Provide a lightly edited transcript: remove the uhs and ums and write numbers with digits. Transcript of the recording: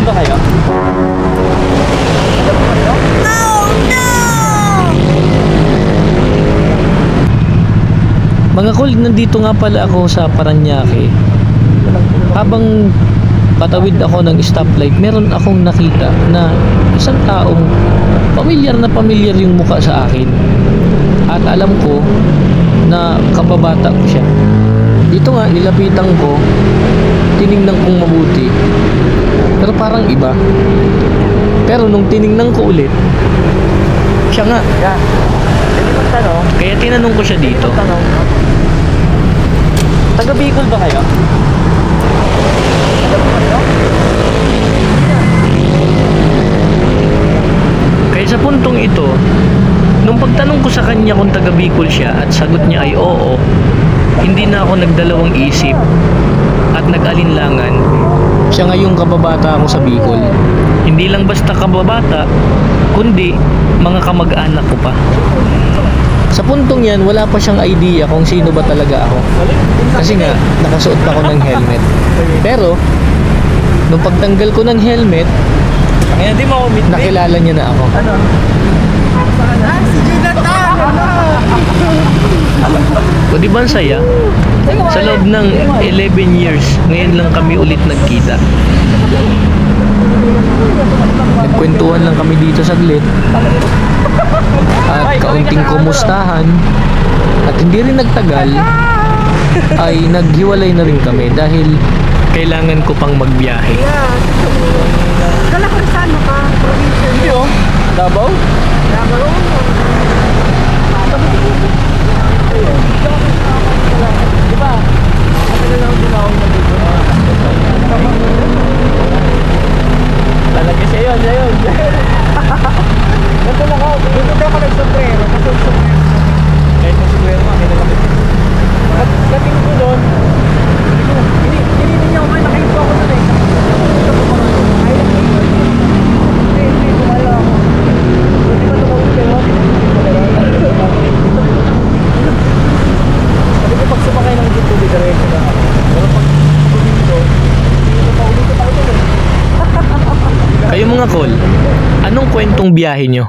ba kayo? Mga kol, nandito nga pala ako sa Parañaque. Habang patawid ako ng stoplight, meron akong nakita na isang taong pamilyar na pamilyar yung mukha sa akin. At alam ko na kababata ko siya. Dito nga, nilapitan ko, tiningnan kong mabuti. Pero parang iba. Pero nung tiningnan ko ulit, siya nga. Yeah. Pwede magtanong? Kaya tinanong ko siya dito. Tanong. Taga Bicol ba kayo? Taga Bicol kayo? Kaya sa puntong ito, nung pagtanong ko sa kanya kung taga Bicol siya at sagot niya ay oo, hindi na ako nagdalawang isip at nag-alinlangan. Siya nga yung kababata ako sa Bicol. Hindi lang basta kababata, kundi mga kamag-anak ko pa. Sa puntong yan, wala pa siyang idea kung sino ba talaga ako. Kasi nga, nakasuot pa ako ng helmet. Pero, nung pagtanggal ko ng helmet, Kaya di mo ako meet. nakilala niya na ako. Ano? Si Jonathan! O di ba ang saya? Sa loob ng 11 years, ngayon lang kami ulit nagkita. Nagkwentuhan lang kami dito saglit. At kaunting kumustahan. At hindi rin nagtagal, ay naghiwalay na rin kami dahil kailangan ko pang magbiyahe. Kalakar saan mo ka? Provincial. Hindi oh. Davao? Davao. Di ba? Ano na lang din ako nandito? Talaga siya yun, siya yun. Ganto lang ako. Ganto tayo ka nag-sombrero. Kasi yung sombrero. Kahit yung sombrero nga, kailangan kami. Pagdating ko doon, hindi niya ako kayo nakahinto ako doon eh. Hindi, kumala ako. Hindi ko tumawag pero sabi ko pag sumakay ng jeep, tubig diretso na ako. Pero pag dito, hindi ko paulit ako doon eh. Kayo mga kol, anong kwentong biyahe nyo?